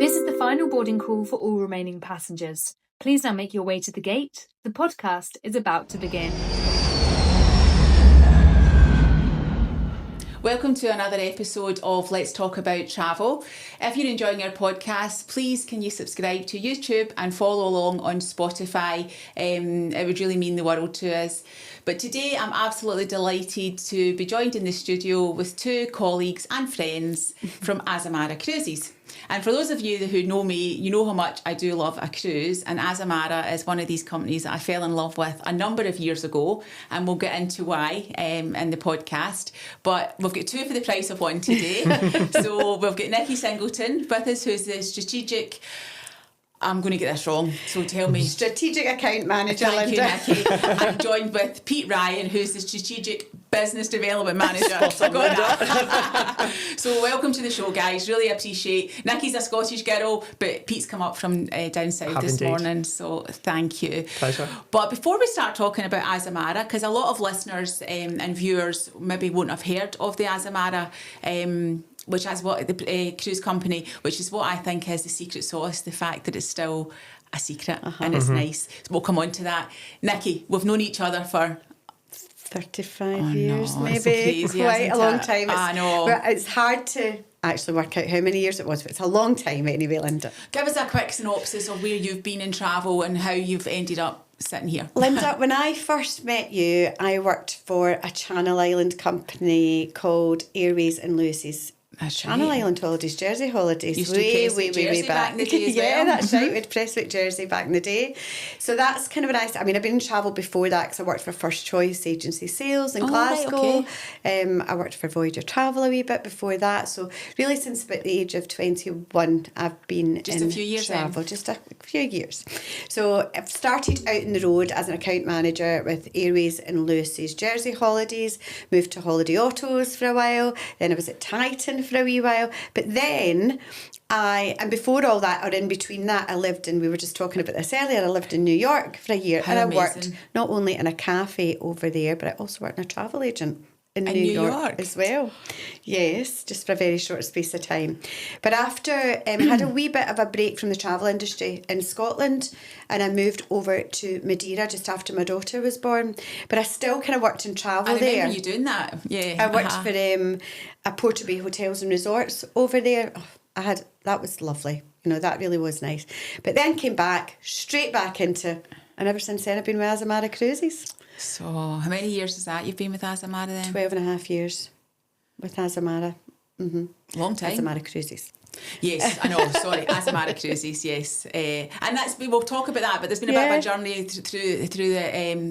This is the final boarding call for all remaining passengers. Please now make your way to the gate. The podcast is about to begin. Welcome to another episode of Let's Talk About Travel. If you're enjoying our podcast, please can you subscribe to YouTube and follow along on Spotify. It would really mean the world to us. But today I'm absolutely delighted to be joined in the studio with two colleagues and friends from Azamara Cruises. And for those of you who know me, you know how much I do love a cruise, and Azamara is one of these companies that I fell in love with a number of years ago, and we'll get into why in the podcast. But we've got two for the price of one today. So we've got Nikki Singleton with us, who's the strategic... I'm going to get this wrong, so tell me. Strategic account manager, Thank Linda. you, Nikki. I'm joined with Pete Ryan, who's the strategic business development manager. I got that. So welcome to the show, guys. Really appreciate. Nikki's a Scottish girl, but Pete's come up from down south this morning, so thank you. Pleasure. But before we start talking about Azamara, because a lot of listeners and viewers maybe won't have heard of the Azamara, which is what the cruise company, which is what I think is the secret sauce, the fact that it's still a secret and it's nice. We'll come on to that. Nikki, we've known each other for 35 years, no, maybe. it's so crazy, quite isn't a long it? time. I know. It's hard to actually work out how many years it was, but it's a long time anyway, Linda. Give us a quick synopsis of where you've been in travel and how you've ended up sitting here. Linda, when I first met you, I worked for a Channel Island company called Airways and Lewis's. Channel Island Holidays, Jersey Holidays, Used to Prestwick Jersey back in the day as well. Yeah, that's right, with Prestwick Jersey back in the day. So that's kind of when I mean, I've been in travel before that because I worked for First Choice Agency Sales in Glasgow. Right, I worked for Voyager Travel a wee bit before that. So really since about the age of 21, I've been just in a few years travel, then. just a few years. So I've started out in the road as an account manager with Airways and Lewis's Jersey Holidays, moved to Holiday Autos for a while, then I was at Titan for a wee while, but then and before all that, or in between that, I lived in, we were just talking about this earlier, I lived in New York for a year. How and I amazing. worked not only in a cafe over there, but I also worked in a travel agent in New York as well. Yes, just for a very short space of time. But after I had a wee bit of a break from the travel industry in Scotland, and I moved over to Madeira just after my daughter was born. But I still kind of worked in travel there. I remember you doing that. Yeah, I worked for a Portobay Hotels and Resorts over there. Oh, that was lovely. You know, that really was nice. But then came back, straight back into, and ever since then I've been with Azamara Cruises. So how many years is that you've been with Azamara then? 12 and a half years with Azamara. Mm-hmm. Long time. Azamara Cruises. Yes, I know, sorry, Azamara Cruises, yes. And we'll talk about that, but there's been a bit of a journey through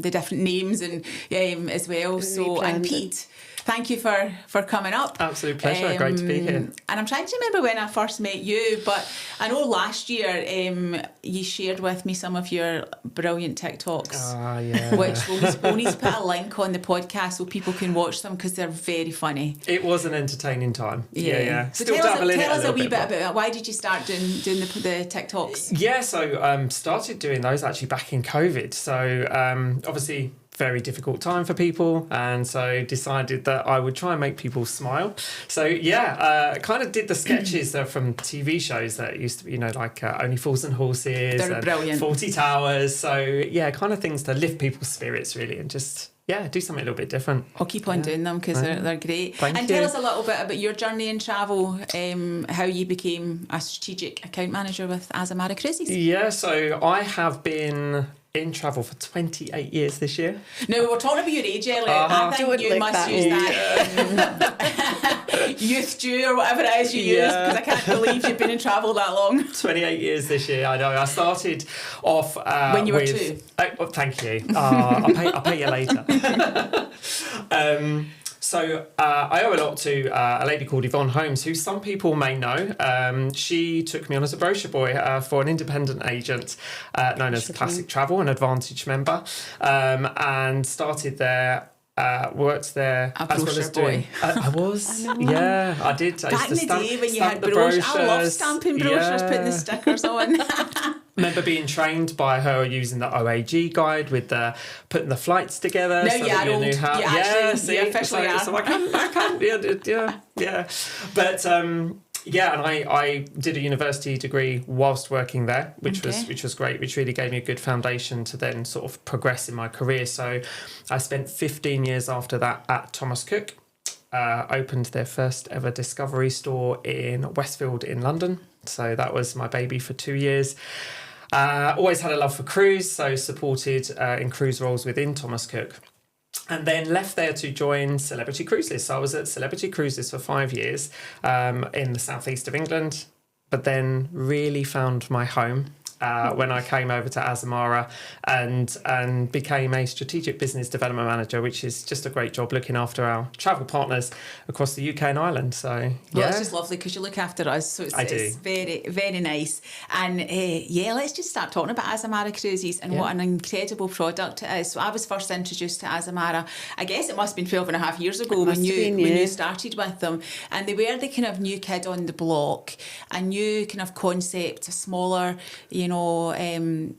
the different names and as well. So, and Pete, thank you for coming up. Absolute pleasure, great to be here. And I'm trying to remember when I first met you, but I know last year you shared with me some of your brilliant TikToks, Yeah. which we'll need to put a link on the podcast so people can watch them because they're very funny. It was an entertaining time. Yeah. So Still tell dabbling us a wee bit but... about it. Why did you start doing the TikToks? Yeah, so started doing those actually back in COVID. So obviously very difficult time for people, and so decided that I would try and make people smile. So kind of did the sketches from TV shows that used to be, like Only Fools and Horses. They're and brilliant. 40 Towers. So kind of things to lift people's spirits really, and just do something a little bit different. I'll keep on doing them because they're great. Thank you. Tell us a little bit about your journey in travel, how you became a strategic account manager with Azamara Cruises. Yeah, so I have been in travel for 28 years this year. No, we were talking about your age earlier. I think you must use that youth due or whatever it is you use, because I can't believe you've been in travel that long. 28 years this year, I know. I started off when you were 2. Thank you. I'll pay you later. So I owe a lot to a lady called Yvonne Holmes, who some people may know. She took me on as a brochure boy for an independent agent known as Classic Travel, an Advantage member, and started there. Worked there as well as doing. I was. Yeah, I did. Back in the day when you had brochures. I love stamping brochures, putting the stickers on. Remember being trained by her using the OAG guide with the putting the flights together. No, so that you knew how. You officially are. So I can. Yeah. But Yeah, and I did a university degree whilst working there, which was great, which really gave me a good foundation to then sort of progress in my career. So I spent 15 years after that at Thomas Cook, opened their first ever Discovery store in Westfield in London. So that was my baby for 2 years. Always had a love for cruise, so supported in cruise roles within Thomas Cook. And then left there to join Celebrity Cruises. So I was at Celebrity Cruises for 5 years in the southeast of England, but then really found my home when I came over to Azamara and became a strategic business development manager, which is just a great job looking after our travel partners across the UK and Ireland. So well, it's just lovely because you look after us, so it's very, very nice. And let's just start talking about Azamara Cruises and what an incredible product it is. So I was first introduced to Azamara, I guess it must have been 12 and a half years ago when you started with them, and they were the kind of new kid on the block, a new kind of concept, a smaller, when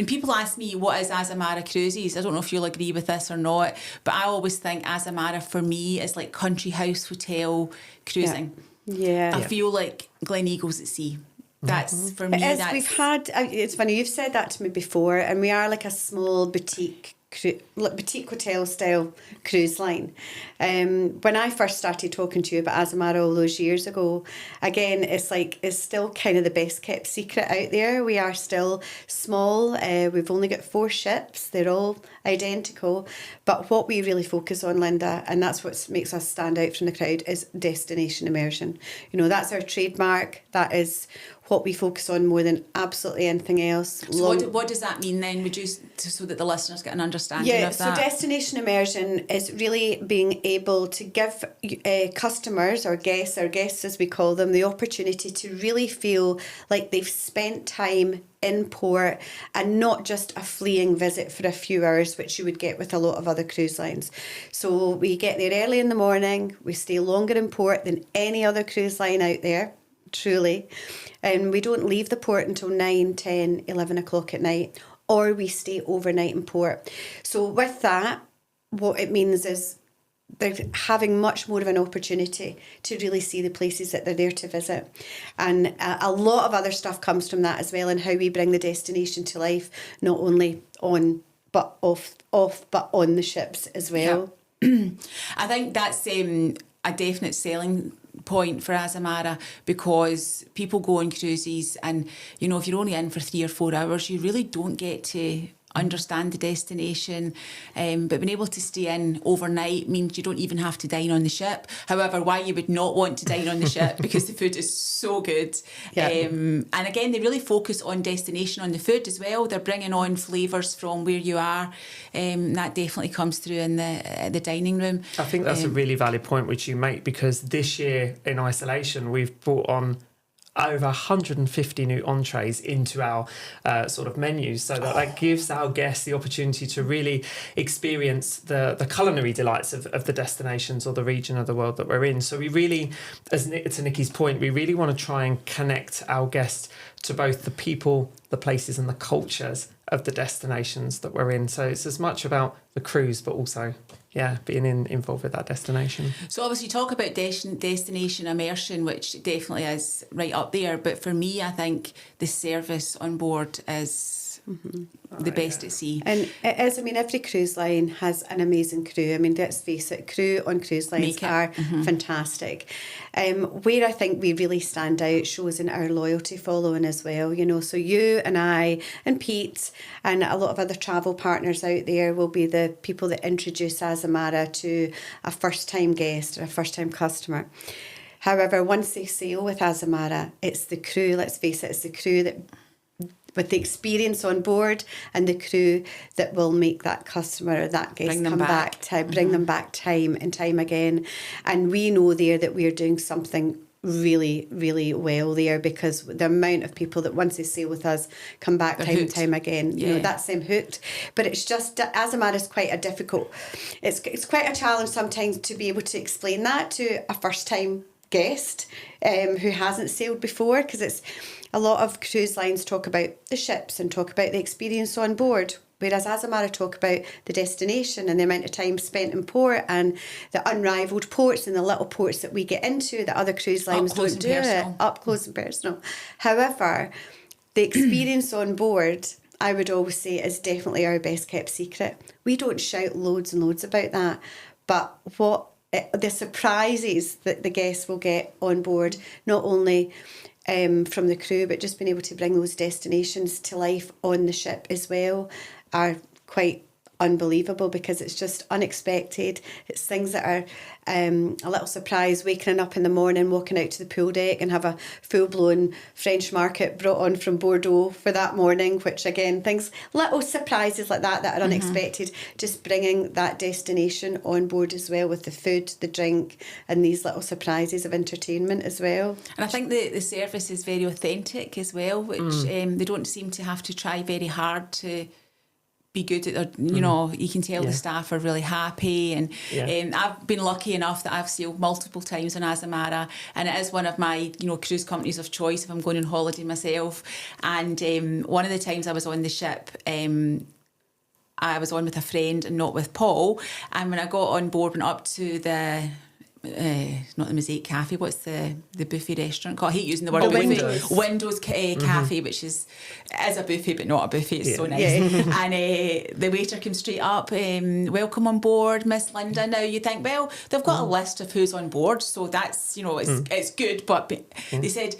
people ask me what is Azamara Cruises, I don't know if you'll agree with this or not, but I always think Azamara for me is like country house hotel cruising. Yeah. I feel like Gleneagles at sea. That's for me. It's funny, you've said that to me before, and we are like a small boutique hotel style cruise line. When I first started talking to you about Azamara all those years ago, again, it's still kind of the best kept secret out there. We are still small. We've only got 4 ships. They're all identical. But what we really focus on, Linda, and that's what makes us stand out from the crowd, is destination immersion. That's our trademark. That is what we focus on more than absolutely anything else. So what does that mean then? Would you, so that the listeners get an understanding of that? So destination immersion is really being able to give customers or guests as we call them, the opportunity to really feel like they've spent time in port and not just a fleeing visit for a few hours, which you would get with a lot of other cruise lines. So we get there early in the morning, we stay longer in port than any other cruise line out there, truly. And we don't leave the port until 9, 10, 11 o'clock at night, or we stay overnight in port. So with that, what it means is they're having much more of an opportunity to really see the places that they're there to visit. And a lot of other stuff comes from that as well, and how we bring the destination to life, not only on but off but on the ships as well. Yeah. I think that's a definite selling point for Azamara, because people go on cruises and if you're only in for 3 or 4 hours, you really don't get to understand the destination, but being able to stay in overnight means you don't even have to dine on the ship. However, why you would not want to dine on the ship, because the food is so good. Yeah. And again, they really focus on destination on the food as well. They're bringing on flavours from where you are. That definitely comes through in the dining room. I think that's a really valid point which you make, because this year in isolation we've brought on over 150 new entrees into our sort of menus, so that gives our guests the opportunity to really experience the culinary delights of the destinations or the region of the world that we're in. So we really, to Nikki's point, we really want to try and connect our guests to both the people, the places and the cultures of the destinations that we're in. So it's as much about the cruise, but also being involved with that destination. So obviously you talk about destination immersion, which definitely is right up there. But for me, I think the service on board is the best at sea. And it is, every cruise line has an amazing crew. Let's face it, crew on cruise lines are fantastic. Where I think we really stand out shows in our loyalty following as well. So you and I and Pete and a lot of other travel partners out there will be the people that introduce Azamara to a first-time guest or a first-time customer. However, once they sail with Azamara, it's the crew, let's face it, it's the crew that, with the experience on board, and the crew that will make that customer or that guest bring them back time and time again. And we know there that we're doing something really, really well there, because the amount of people that once they sail with us come back time and time again, that's them hooked. But it's just, Azamara is quite a difficult, it's quite a challenge sometimes to be able to explain that to a first time guest who hasn't sailed before, because it's a lot of cruise lines talk about the ships and talk about the experience on board. Whereas Azamara talk about the destination and the amount of time spent in port and the unrivalled ports and the little ports that we get into that other cruise lines don't do it. Up close and personal. However, the experience on board, I would always say, is definitely our best kept secret. We don't shout loads and loads about that, but the surprises that the guests will get on board, not only from the crew, but just being able to bring those destinations to life on the ship as well, are quite unbelievable, because it's just unexpected. It's things that are a little surprise, waking up in the morning, walking out to the pool deck and have a full-blown French market brought on from Bordeaux for that morning, which again, little surprises like that are unexpected, just bringing that destination on board as well, with the food, the drink, and these little surprises of entertainment as well. And I think the service is very authentic as well, which they don't seem to have to try very hard to be good at, you know, you can tell the staff are really happy, and I've been lucky enough that I've sailed multiple times on Azamara, and it is one of my, you know, cruise companies of choice if I'm going on holiday myself. And one of the times I was on the ship, I was on with a friend and not with Paul, and when I got on board, went up to the not the Mosaic Cafe, what's the buffet restaurant called? I hate using the word Windows Cafe, which is a buffet but not a buffet. It's so nice. And the waiter came straight up, welcome on board, Miss Linda. Now you think, well, they've got a list of who's on board, so that's, you know, it's good, but they said,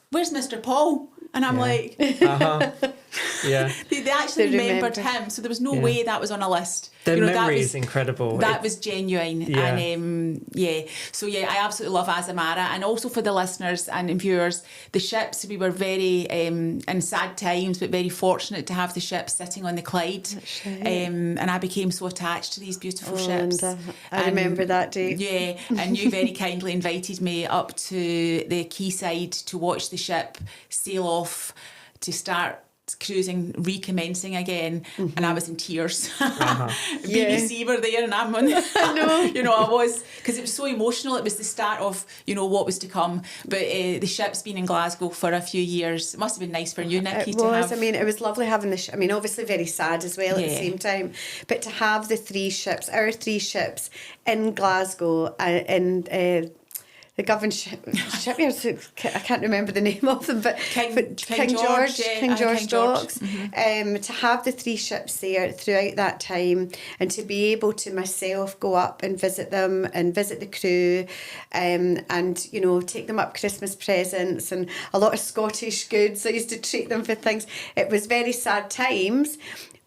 where's Mr. Paul? And I'm like, they actually remembered him, so there was no way that was on a list. The memory is incredible. That was genuine. And so I absolutely love Azamara. And also for the listeners and viewers, the ships, we were very in sad times, but very fortunate to have the ships sitting on the Clyde. And I became so attached to these beautiful ships. I remember that day. Yeah, and you very kindly invited me up to the quayside to watch the ship sail off to start cruising, recommencing again, and I was in tears. BBC were there, and I'm on. I know. You know, I was, because it was so emotional. It was the start of, you know, what was to come. But the ship's been in Glasgow for a few years. It must have been nice for you, Nikki, to have. I mean, it was lovely having the. I mean, obviously very sad as well at the same time. But to have our three ships in Glasgow the Govan shipyards, I can't remember the name of them, but King George Docks. To have the three ships there throughout that time, and to be able to myself go up and visit them and visit the crew, and you know, take them up Christmas presents and a lot of Scottish goods. I used to treat them for things. It was very sad times,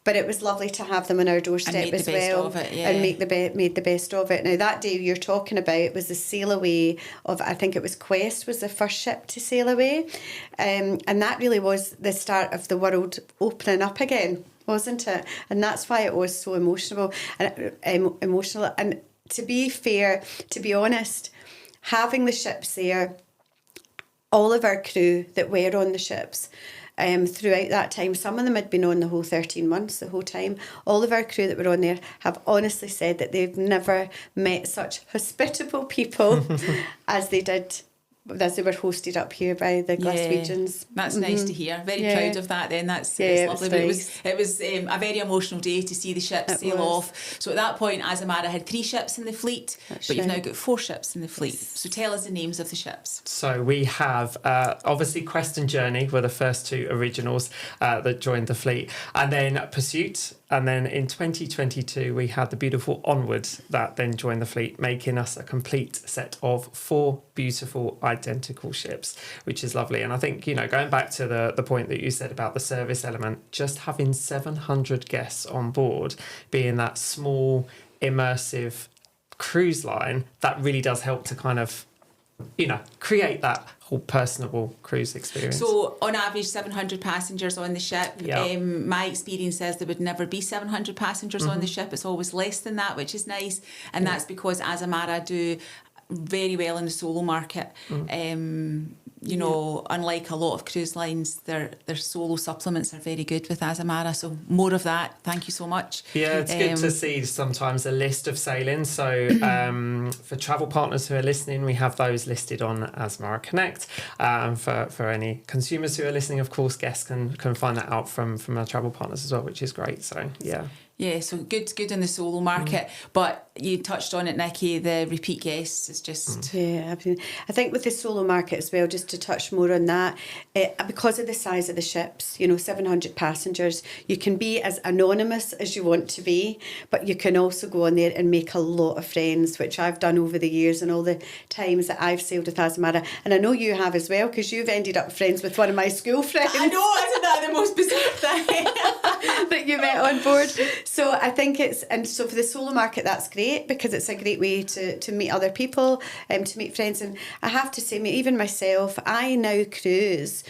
but it was lovely to have them on our doorstep as well, and made the best of it. Now that day you're talking about was the sail away of, I think it was Quest was the first ship to sail away, and that really was the start of the world opening up again, wasn't it? And that's why it was so emotional. And to be fair, to be honest, having the ships there, all of our crew that were on the ships, throughout that time, some of them had been on the whole 13 months, the whole time. All of our crew that were on there have honestly said that they've never met such hospitable people as they did, as they were hosted up here by the Glaswegians. That's nice to hear. Very proud of that then. That's lovely. But it was a very emotional day to see the ships sail off. So at that point, Azamara had 3 ships in the fleet, but you've now got 4 ships in the fleet. So tell us the names of the ships. So we have, obviously, Quest and Journey were the first 2 originals that joined the fleet. And then Pursuit. And then in 2022, we had the beautiful Onward that then joined the fleet, making us a complete set of 4 beautiful identical ships, which is lovely. And I think, you know, going back to the point that you said about the service element, just having 700 guests on board, being that small, immersive cruise line, that really does help to kind of, you know, create that whole personable cruise experience. So on average 700 passengers on the ship. My experience says there would never be 700 passengers on the ship. It's always less than that, which is nice, and that's because Azamara do very well in the solo market. you know, unlike a lot of cruise lines, their solo supplements are very good with Azamara. So more of that. Thank you so much. Yeah, it's good to see sometimes a list of sailings. So for travel partners who are listening, we have those listed on Azamara Connect. For any consumers who are listening, of course, guests can find that out from our travel partners as well, which is great. So yeah. Yeah, so good in the solo market. But you touched on it, Nikki, the repeat guests is just... Yeah, I think with the solo market as well, just to touch more on that, because of the size of the ships, you know, 700 passengers, you can be as anonymous as you want to be, but you can also go on there and make a lot of friends, which I've done over the years and all the times that I've sailed with Azamara. And I know you have as well, because you've ended up friends with one of my school friends. I know, isn't that the most bizarre thing? That you met on board. So I think so for the solo market, that's great, because it's a great way to meet other people, to meet friends. And I have to say, even myself, I now cruise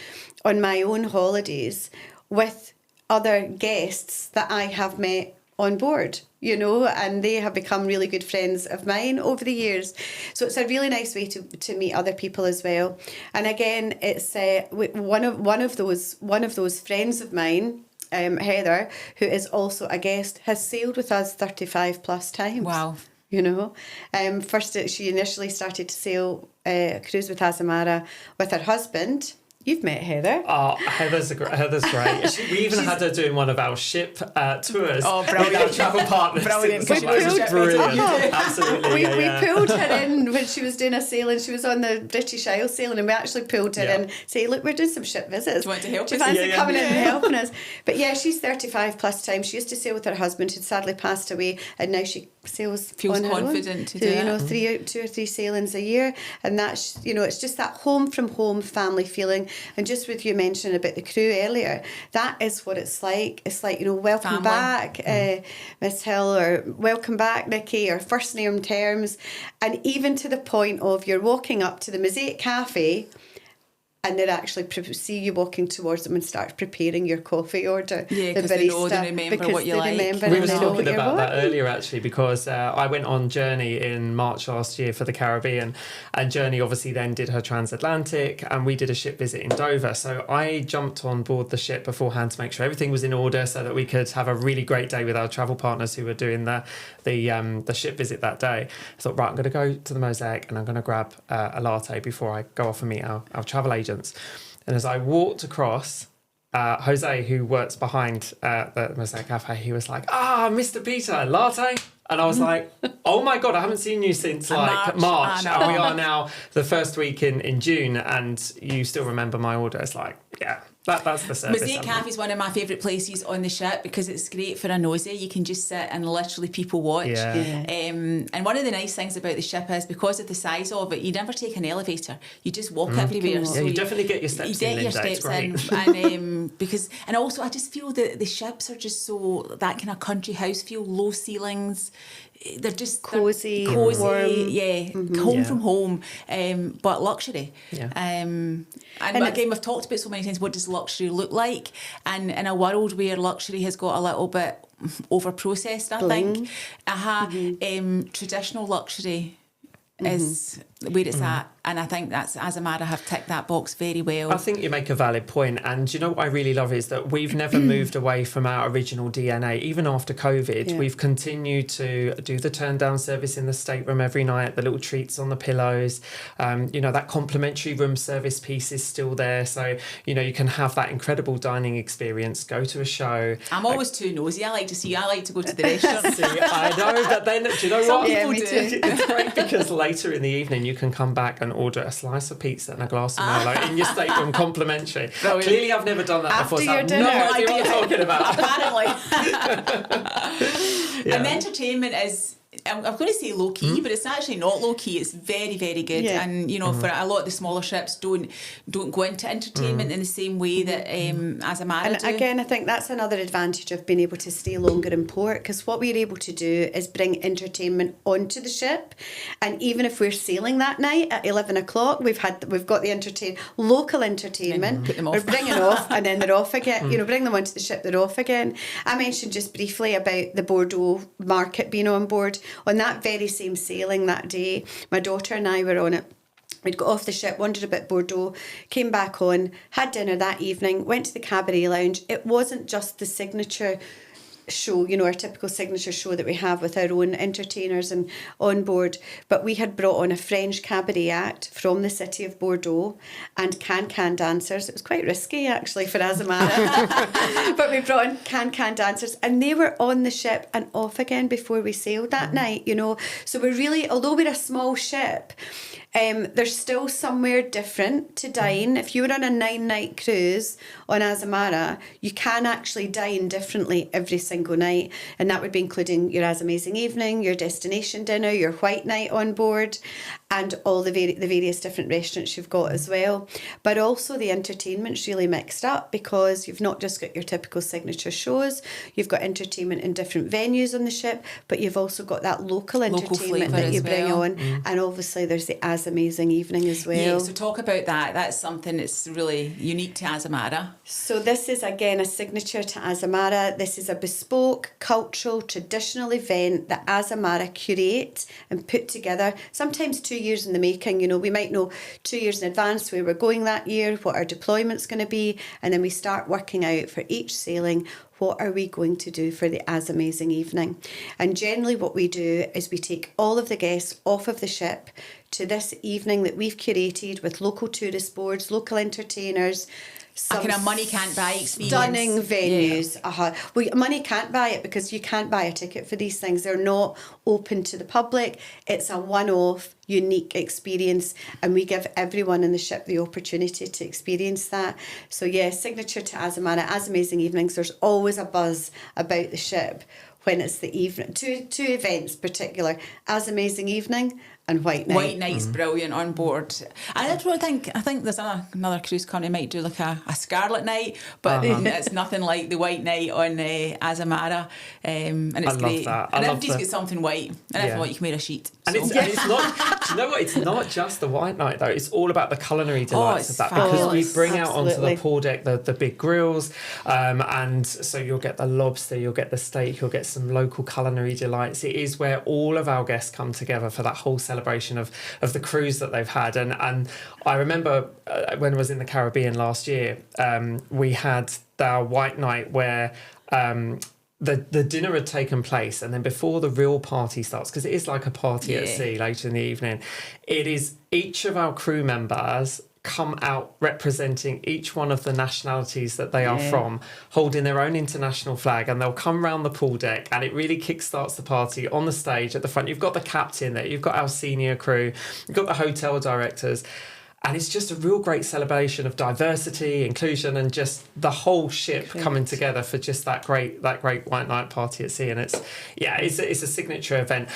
on my own holidays with other guests that I have met on board, you know, and they have become really good friends of mine over the years. So it's a really nice way to meet other people as well. And again, it's one of those friends of mine, Heather, who is also a guest, has sailed with us 35 plus times. Wow. You know, first she initially started to sail cruise with Azamara with her husband. You've met Heather. Oh, Heather's great. We even had her doing one of our ship tours with our travel partners. Brilliant. It was brilliant. Absolutely. We pulled her in when she was doing a sailing. She was on the British Isles sailing, and we actually pulled her in, say, look, we're doing some ship visits. Do you want to help us? Do you fancy coming in and helping us? But yeah, she's 35 plus times. She used to sail with her husband, who'd sadly passed away, and now she sails feels on her confident own. to do it. You know, 2 or 3 sailings a year, and that's, you know, it's just that home from home family feeling. And just with you mentioning about the crew earlier, that is what it's like. It's like, you know, welcome back, Miss Hill, or welcome back, Nikki, or first name terms, and even to the point of you're walking up to the Mosaic Cafe, and they'd actually see you walking towards them and start preparing your coffee order. Yeah, because they know and remember what you like. We were talking about that earlier, actually, because I went on Journey in March last year for the Caribbean, and Journey obviously then did her transatlantic, and we did a ship visit in Dover. So I jumped on board the ship beforehand to make sure everything was in order so that we could have a really great day with our travel partners who were doing the ship visit that day. I thought, right, I'm going to go to the Mosaic and I'm going to grab a latte before I go off and meet our travel agent. And as I walked across, Jose, who works behind the Mosaic Cafe, he was like, Mr. Peter, latte? And I was like, oh my God, I haven't seen you since March. And we are now the first week in June, and you still remember my order. It's like, yeah. That's the service. Mosaic Cafe is one of my favourite places on the ship because it's great for a nosy. You can just sit and literally people watch. Yeah. And one of the nice things about the ship is because of the size of it, you never take an elevator. You just walk everywhere. So you definitely get your steps in. You get your steps in, and also I just feel that the ships are just so that kind of country house feel, low ceilings. They're just cozy, warm. Home from home, but luxury. Yeah. And again, we've talked about so many times, what does luxury look like? And in a world where luxury has got a little bit over processed, I think, traditional luxury is where it's at, and I think that's Azamara have ticked that box very well. I think you make a valid point, and you know what I really love is that we've never moved away from our original DNA. Even after COVID, we've continued to do the turn down service in the stateroom every night, the little treats on the pillows, that complimentary room service piece is still there, so you can have that incredible dining experience, go to a show. I'm always too nosy. I like to go to the restaurant. See, I know, but then do you know what? Some people do. It's great because later in the evening you can come back and order a slice of pizza and a glass of Merlot in your stateroom complimentary. Clearly I've never done that after before, so I have dinner. no idea what you're talking about. Apparently. And the entertainment is, I'm going to say low key, but it's actually not low key. It's very, very good. Yeah. And for a lot of the smaller ships don't go into entertainment in the same way that Azamara do. And again, I think that's another advantage of being able to stay longer in port, because what we're able to do is bring entertainment onto the ship. And even if we're sailing that night at 11 o'clock, we've got the local entertainment. Put them off. We're bringing off, and then they're off again. Bring them onto the ship, they're off again. I mentioned just briefly about the Bordeaux market being on board. On that very same sailing that day, my daughter and I were on it. We'd got off the ship, wandered a bit Bordeaux, came back on, had dinner that evening, went to the Cabaret Lounge. It wasn't just the signature show, our typical signature show that we have with our own entertainers and on board, but we had brought on a French cabaret act from the city of Bordeaux and can dancers. It was quite risky actually for Azamara, but we brought on can dancers, and they were on the ship and off again before we sailed that night, so we're really, although we're a small ship, there's still somewhere different to dine. If you were on a 9-night cruise on Azamara, you can actually dine differently every single night, and that would be including your Amazing Evening, your destination dinner, your white night on board, and all the various different restaurants you've got as well. But also the entertainment's really mixed up, because you've not just got your typical signature shows, you've got entertainment in different venues on the ship, but you've also got that local entertainment that you bring on, and obviously there's the Amazing Evening as well. Yeah, so talk about that. That's something that's really unique to Azamara. So this is again a signature to Azamara. This is a bespoke, cultural, traditional event that Azamara curate and put together, sometimes 2 years in the making. We might know 2 years in advance where we're going that year, what our deployment's going to be, and then we start working out for each sailing, what are we going to do for the Amazing Evening? And generally what we do is we take all of the guests off of the ship to this evening that we've curated with local tourist boards, local entertainers, a kind of money can't buy experience. Stunning venues. Yeah. Well, money can't buy it, because you can't buy a ticket for these things. They're not open to the public. It's a one-off, unique experience, and we give everyone in the ship the opportunity to experience that. So yeah, signature to Azamara, Amazing Evenings. There's always a buzz about the ship when it's the evening. Two events particular, Amazing Evening and White Night. White Night's brilliant on board. I think there's another cruise company might do like a Scarlet Night, but it's nothing like the White Night on Azamara, and it's great. That. And everybody's got something white, and if not, you can wear a sheet. And it's not. Do you know what? It's not just the White Night though. It's all about the culinary delights of that, because we bring out onto the pool deck the big grills, and so you'll get the lobster, you'll get the steak, you'll get some local culinary delights. It is where all of our guests come together for that whole celebration of the cruise that they've had. And I remember when I was in the Caribbean last year, we had our White Night where the dinner had taken place, and then before the real party starts, because it is like a party at sea later in the evening, it is each of our crew members come out representing each one of the nationalities that they are from, holding their own international flag, and they'll come round the pool deck, and it really kickstarts the party on the stage at the front. You've got the captain there, you've got our senior crew, you've got the hotel directors, and it's just a real great celebration of diversity, inclusion, and just the whole ship coming together for just that great White Night party at sea. And it's a signature event.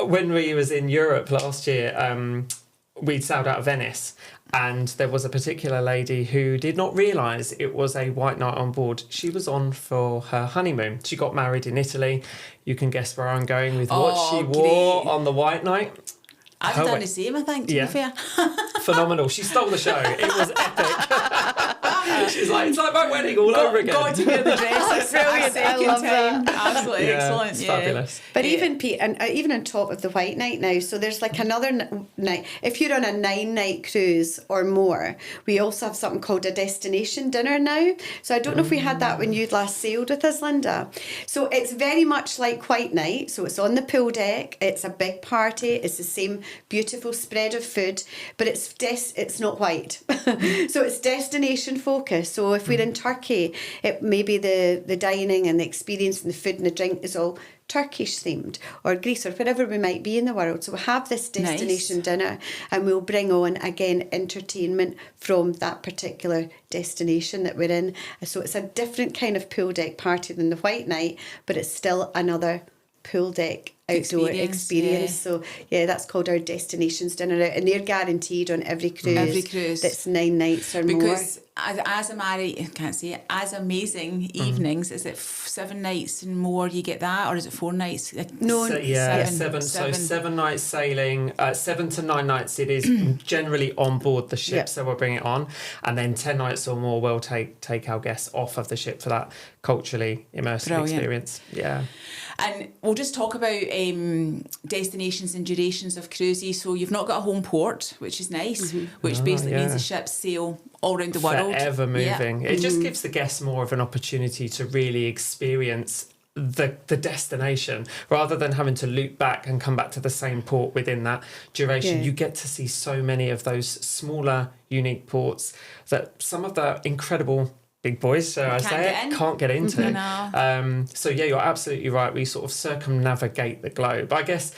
When we was in Europe last year, we'd sailed out of Venice, and there was a particular lady who did not realise it was a White Night on board. She was on for her honeymoon. She got married in Italy. You can guess where I'm going with what she wore on the White Night. I've done the same, I think, to be fair. Phenomenal. She stole the show. It was epic. She's like, it's like my wedding all over again. Got to wear the dress. Brilliant. I love that. Absolutely excellent. It's fabulous. But even Pete, and even on top of the White Night now, so there's like another night. If you're on a 9-night cruise or more, we also have something called a destination dinner now. So I don't know if we had that when you'd last sailed with us, Linda. So it's very much like White Night. So it's on the pool deck. It's a big party. It's the same beautiful spread of food, but it's not white. So it's destination focused. So if we're in Turkey, it maybe the dining and the experience and the food and the drink is all Turkish themed, or Greece, or wherever we might be in the world. So we'll have this destination dinner, and we'll bring on again entertainment from that particular destination that we're in. So it's a different kind of pool deck party than the White Night, but it's still another pool deck outdoor experience. So that's called our destinations dinner out, and they're guaranteed on every cruise that's 9 nights or more. Because as amazing evenings, is it 7 nights and more you get that, or is it 4 nights? No, seven. So 7 nights sailing, 7 to 9 nights it is generally on board the ship, so we'll bring it on, and then 10 nights or more we'll take our guests off of the ship for that culturally immersive experience. And we'll just talk about destinations and durations of cruises. So you've not got a home port, which is nice, which basically means the ships sail all around the world. Forever moving. It just gives the guests more of an opportunity to really experience the destination rather than having to loop back and come back to the same port within that duration. You get to see so many of those smaller unique ports that some of the incredible big boys, so I say it, can't get into. So yeah, you're absolutely right. We sort of circumnavigate the globe. I guess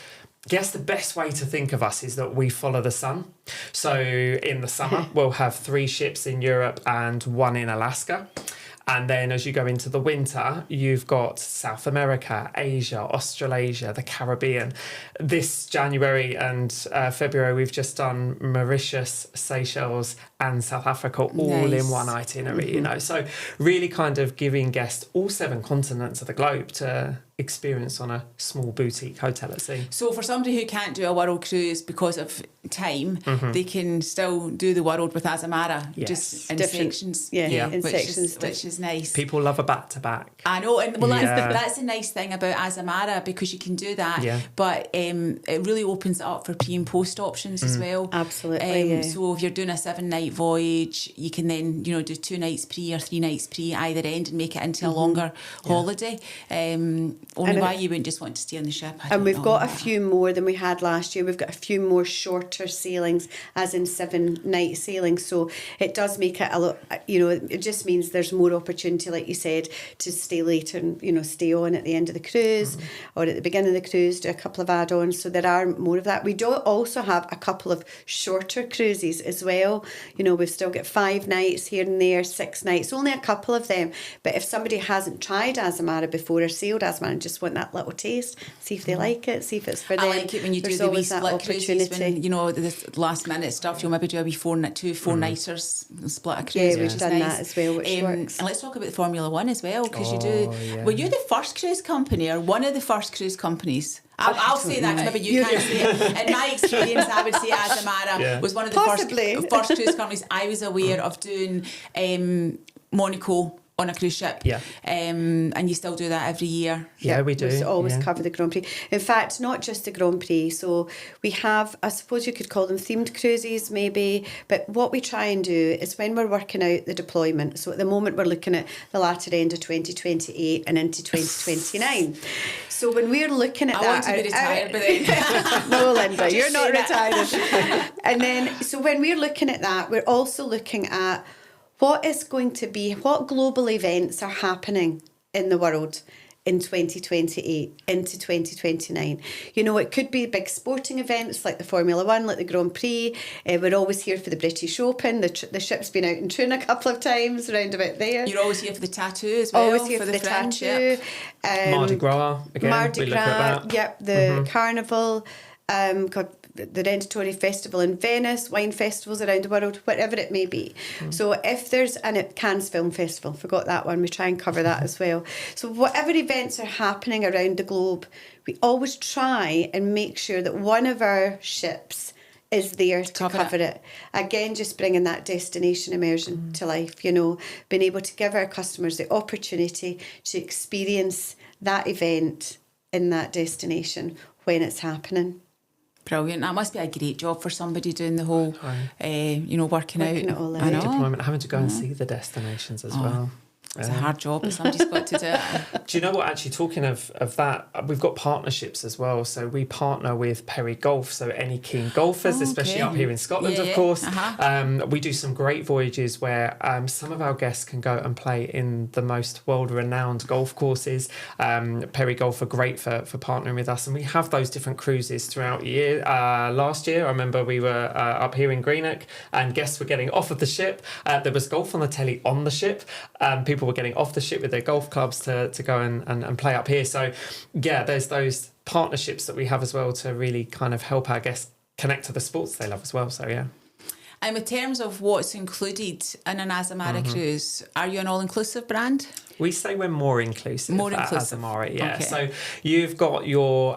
the best way to think of us is that we follow the sun. So in the summer, we'll have 3 ships in Europe and 1 in Alaska. And then as you go into the winter, you've got South America, Asia, Australasia, the Caribbean. This January and February, we've just done Mauritius, Seychelles and South Africa all in one itinerary, you know. So really kind of giving guests all 7 continents of the globe to experience on a small boutique hotel at sea. So for somebody who can't do a world cruise because of time, they can still do the world with Azamara, just in sections. In sections, which is nice. People love a back-to-back. I know, and well, that's the nice thing about Azamara, because you can do that, but it really opens it up for pre and post options as well. Absolutely. So if you're doing a 7-night voyage, you can then, you know, do 2 nights pre or 3 nights pre either end and make it into a longer holiday. Only why you wouldn't just want to stay on the ship. And we've got a few more than we had last year. We've got a few more shorter sailings, as in 7-night sailings. So it does make it a lot, you know, it just means there's more opportunity, like you said, to stay later and, you know, stay on at the end of the cruise or at the beginning of the cruise, do a couple of add-ons. So there are more of that. We do also have a couple of shorter cruises as well. You know, we've still got 5 nights here and there, 6 nights, only a couple of them. But if somebody hasn't tried Azamara before or sailed Azamara and just want that little taste, see if they like it, see if it's for them. I like it when you do the wee split cruises, when, you know, the last minute stuff, you'll maybe do a wee 4-nighters and split a cruise. Yeah, we've done that as well, which works. And let's talk about the Formula One as well, because you do. Were you the first cruise company or one of the first cruise companies? I'll say that, because maybe you can't say it. In my experience, I would say Azamara was one of the first cruise companies I was aware of doing Monaco on a cruise ship. And you still do that every year. Yeah, we do. We always cover the Grand Prix. In fact, not just the Grand Prix. So we have, I suppose you could call them themed cruises maybe, but what we try and do is when we're working out the deployment, so at the moment we're looking at the latter end of 2028 and into 2029. So when we're looking at I want to be retired by then. No, Linda, you're not retired. And then, so when we're looking at that, we're also looking at what global events are happening in the world in 2028 into 2029. You know, it could be big sporting events like the Formula One, like the Grand Prix. We're always here for the British Open. The ship's been out in Troon a couple of times around about there. You're always here for the tattoo as well. Always here for the tattoo. Mardi Gras, again. We look at that. Yep, the Carnival. The Rentatori Festival in Venice, wine festivals around the world, whatever it may be. So if there's, Cannes Film Festival, forgot that one, we try and cover that as well. So whatever events are happening around the globe, we always try and make sure that one of our ships is there to cover it. Again, just bringing that destination immersion to life, you know, being able to give our customers the opportunity to experience that event in that destination when it's happening. Brilliant. That must be a great job for somebody doing the whole, working out. It all I know. Deployment, having to go and see the destinations as well. It's a hard job, but somebody's got to do it. Do you know what, actually, talking of that, we've got partnerships as well. So we partner with Perry Golf. So any keen golfers, especially up here in Scotland, of course. We do some great voyages where some of our guests can go and play in the most world-renowned golf courses. Perry Golf are great for partnering with us. And we have those different cruises throughout the year. Last year, I remember we were up here in Greenock and guests were getting off of the ship. There was golf on the telly on the ship. People were getting off the ship with their golf clubs to go and play up here. So yeah, there's those partnerships that we have as well to really kind of help our guests connect to the sports they love as well. So yeah. And in terms of what's included in an Azamara cruise, are you an all-inclusive brand? We say we're more inclusive at Azamara, yeah. Okay. So you've got your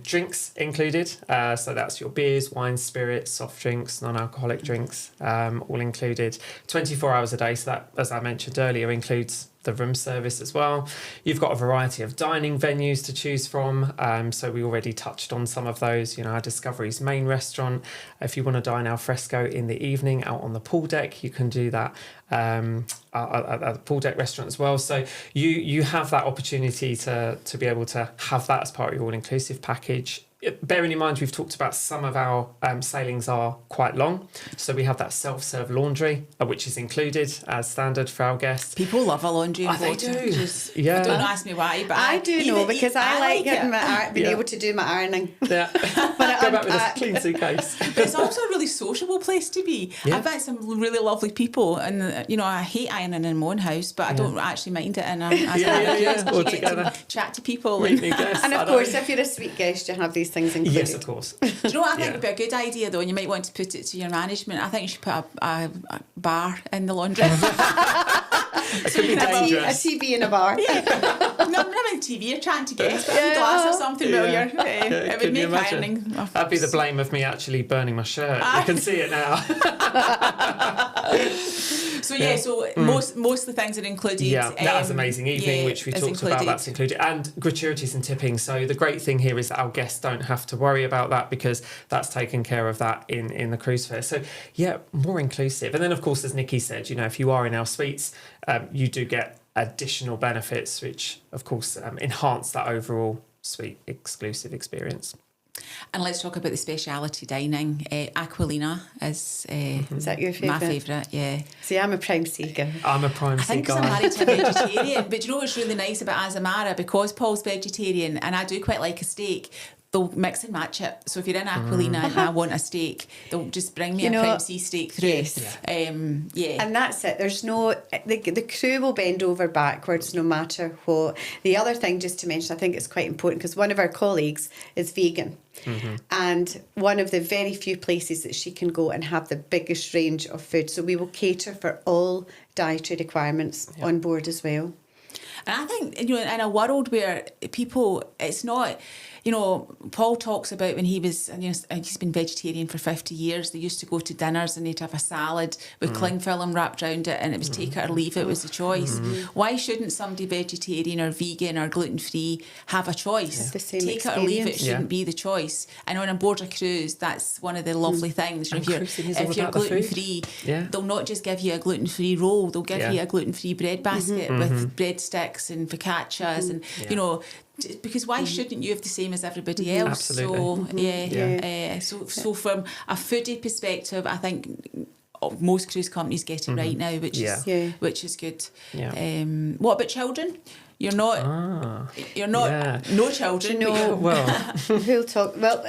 drinks included. So that's your beers, wines, spirits, soft drinks, non-alcoholic drinks, all included. 24 hours a day. So that, as I mentioned earlier, includes the room service as well. You've got a variety of dining venues to choose from. So we already touched on some of those. You know, our Discovery's main restaurant. If you want to dine al fresco in the evening out on the pool deck, you can do that at the pool deck restaurant as well. So you have that opportunity to be able to have that as part of your all-inclusive package. Bearing in mind, we've talked about some of our sailings are quite long. So we have that self-serve laundry, which is included as standard for our guests. People love a laundry. They do. Yeah. Don't ask me why, but I do know, because I like getting being able to do my ironing. Yeah. Go back with a clean suitcase. But it's also a really sociable place to be. Yeah. I've met some really lovely people, and you know, I hate ironing in my own house, but I don't actually mind it. And all together. Chat to people. And of course, if you're a sweet guest, you have these things included. Yes, of course. Do you know what I think would be a good idea though, and you might want to put it to your management? I think you should put a bar in the laundry. It could be dangerous. A TV in a bar. Yeah. No, I'm not on TV, you're trying to guess, but a glass or something while you're it would make ironing. That'd be the blame of me actually burning my shirt. You can see it now. So most of the things are included. Yeah, that's amazing evening, which we talked about, that's included. And gratuities and tipping. So the great thing here is that our guests don't have to worry about that, because that's taken care of that in the cruise fare. So yeah, more inclusive. And then of course, as Nikki said, you know, if you are in our suites, you do get additional benefits, which of course enhance that overall suite exclusive experience. And let's talk about the speciality dining. Aquilina is that your favourite? My favourite, yeah. See, I'm a prime seeker. I'm a prime seeker. I think because I'm married to a vegetarian. But you know what's really nice about Azamara? Because Paul's vegetarian and I do quite like a steak, they'll mix and match it. So if you're in Aquilina and I want a steak, they'll just bring me a prime C steak through. Yes. And that's it. There's no... The crew will bend over backwards no matter what. The other thing, just to mention, I think it's quite important, because one of our colleagues is vegan. Mm-hmm. And one of the very few places that she can go and have the biggest range of food. So we will cater for all dietary requirements on board as well. And I think, you know, in a world where people, it's not... You know, Paul talks about when he was, and he's been vegetarian for 50 years, they used to go to dinners and they'd have a salad with cling film wrapped around it, and it was take it or leave it was the choice. Why shouldn't somebody vegetarian or vegan or gluten-free have a choice? The same take experience. It or leave it shouldn't be the choice. And on board a cruise, that's one of the lovely things. You know, if you're gluten-free, they'll not just give you a gluten-free roll, they'll give you a gluten-free bread basket with breadsticks and focaccias and, you know, because why shouldn't you have the same as everybody else? Absolutely. So from a foodie perspective, I think most cruise companies get it right now, which is good. Yeah. What about children? You're not. No children. No. Well, who'll talk? Well,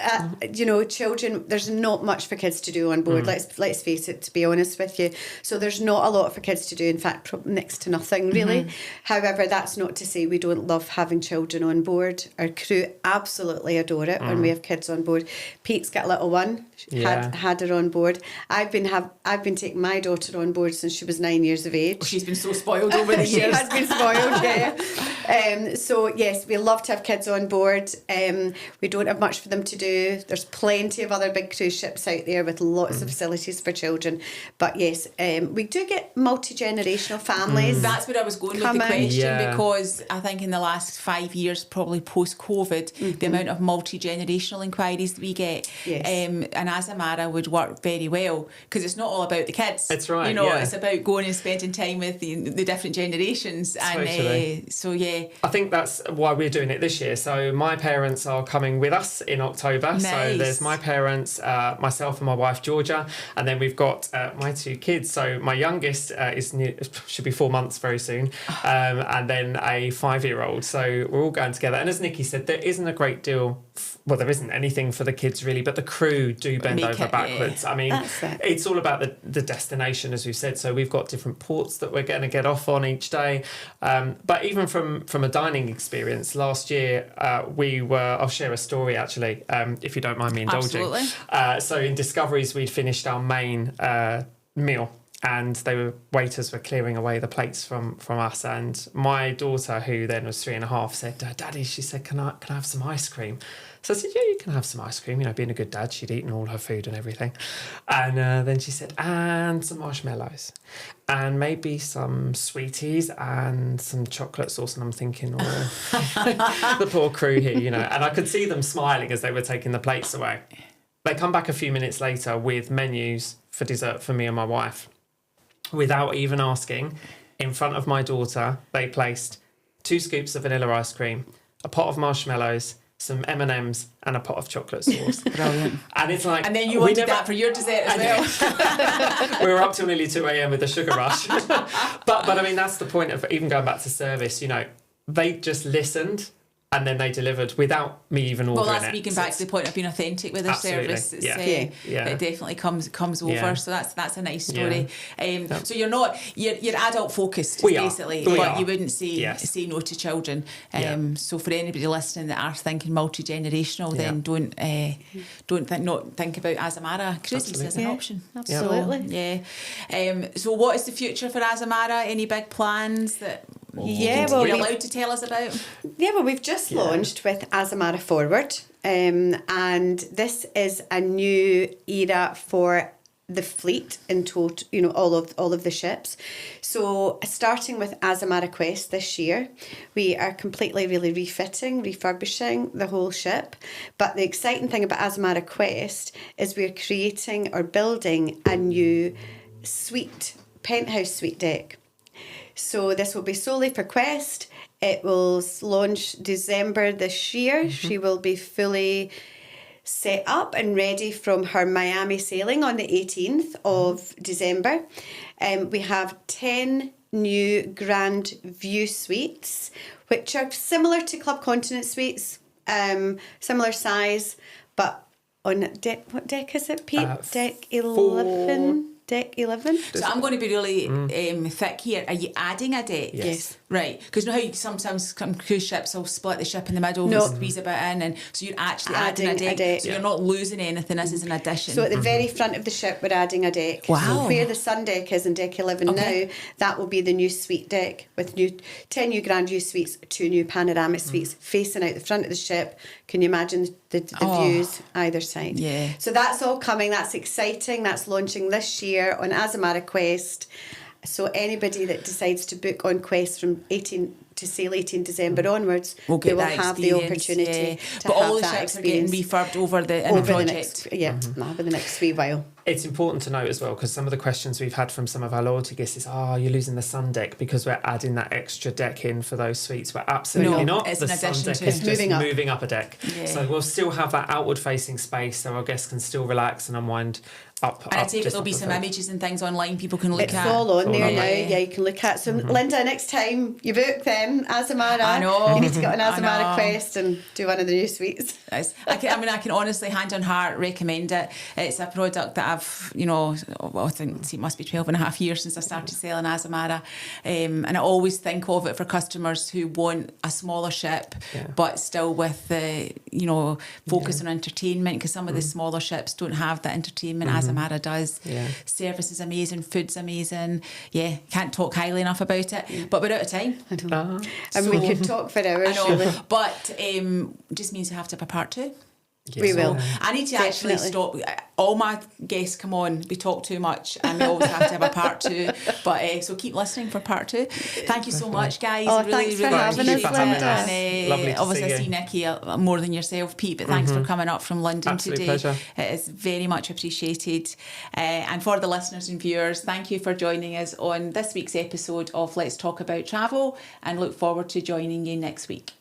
you know, children. There's not much for kids to do on board. Let's face it. To be honest with you, so there's not a lot for kids to do. In fact, next to nothing really. However, that's not to say we don't love having children on board. Our crew absolutely adore it when we have kids on board. Pete's got a little one. Had her on board. I've been taking my daughter on board since she was 9 years of age. Oh, she's been so spoiled over the years. She has been spoiled, yeah. So yes, we love to have kids on board. We don't have much for them to do. There's plenty of other big cruise ships out there with lots of facilities for children. But yes, we do get multi-generational families. That's where I was going with the question, because I think in the last 5 years, probably post-COVID, the amount of multi-generational inquiries that we get, and Azamara would work very well, because it's not all about the kids. That's right. You know, it's about going and spending time with the different generations. Totally. And I think that's why we're doing it this year. So my parents are coming with us in October. Nice. So there's my parents, myself and my wife Georgia, and then we've got my two kids. So my youngest should be 4 months very soon, and then a 5-year-old. So we're all going together. And as Nikki said, there isn't a great deal. Well, there isn't anything for the kids really, but the crew do bend over backwards. I mean, it's all about the destination, as we've said. So we've got different ports that we're going to get off on each day. But even from a dining experience, last year I'll share a story actually, if you don't mind me indulging. Absolutely. So in Discoveries, we'd finished our main meal. and waiters were clearing away the plates from us. And my daughter, who then was 3.5, said, "Daddy," she said, "can I have some ice cream?" So I said, "Yeah, you can have some ice cream." You know, being a good dad, she'd eaten all her food and everything. And then she said, "And some marshmallows, and maybe some sweeties and some chocolate sauce." And I'm thinking, oh, the poor crew here, you know. And I could see them smiling as they were taking the plates away. They come back a few minutes later with menus for dessert for me and my wife. Without even asking, in front of my daughter, they placed 2 scoops of vanilla ice cream, a pot of marshmallows, some M&Ms and a pot of chocolate sauce. Brilliant. And it's like... And then you wanted that for your dessert as well. We were up till nearly 2 a.m. with the sugar rush. but I mean, that's the point of even going back to service, you know, they just listened and then they delivered without me even ordering it. Well, that's speaking back to the point of being authentic with their service. It's, it definitely comes over. Yeah. So that's a nice story. Yeah. So you're adult focused basically, but you wouldn't say no to children. So for anybody listening that are thinking multi-generational, then don't think about Azamara Cruises as an option. Absolutely. So what is the future for Azamara? Any big plans that you're allowed to tell us about? Yeah, well, we've just launched with Azamara Forward, and this is a new era for the fleet in total, you know, all of the ships. So starting with Azamara Quest this year, we are completely really refurbishing the whole ship. But the exciting thing about Azamara Quest is we're creating or building a new penthouse suite deck. So this will be solely for Quest. It will launch December this year. Mm-hmm. She will be fully set up and ready from her Miami sailing on the 18th of December. We have 10 new Grand View suites, which are similar to Club Continent suites, similar size, but on deck, what deck is it, Pete? Deck 11? Deck 11. So I'm going to be really thick here. Are you adding a deck? Yes. Right. Because you know how sometimes cruise ships will split the ship in the middle and squeeze a bit in, and so you're actually adding a deck. So you're not losing anything. This is an addition. So at the very front of the ship, we're adding a deck. Wow. So where the sun deck is in deck 11 now, that will be the new suite deck with 10 new Grand View suites, 2 new panoramic suites facing out the front of the ship. Can you imagine the views either side? Yeah. So that's all coming. That's exciting. That's launching this year on Azamara Quest. So anybody that decides to book on Quest from 18 December onwards, they will have the opportunity to but have all the that ships experience. are getting refurbed over the project. Over the next wee while. It's important to note as well, because some of the questions we've had from some of our loyalty guests is, you're losing the sun deck because we're adding that extra deck in for those suites. We're absolutely not. It's the an sun addition deck to is just moving up a deck. Yeah. So we'll still have that outward facing space so our guests can still relax and unwind up. And I take it there'll be some images and things online people can look at. It's all on there now. Yeah, you can look at. So Linda, next time you book them, Azamara, I know. you need to get on Azamara Quest and do one of the new suites. I can honestly, hand on heart, recommend it. It's a product that I've, I think it must be 12 and a half years since I started selling Azamara. And I always think of it for customers who want a smaller ship, but still with the, focus on entertainment, because some of the smaller ships don't have that entertainment. Azamara does. Yeah. Service is amazing, food's amazing. Yeah, can't talk highly enough about it. But we're out of time. I know. And we could talk for hours. I know, but just means we have to have a part 2. Yes. We will. I need to actually stop. All my guests come on, we talk too much, and we always have to have a part 2. But so keep listening for part 2. Thank you so much, guys. Thanks for having us, Linda. Lovely to obviously, see I see Nikki more than yourself, Pete. But thanks for coming up from London today. Pleasure. It is very much appreciated. And for the listeners and viewers, thank you for joining us on this week's episode of Let's Talk About Travel, and look forward to joining you next week.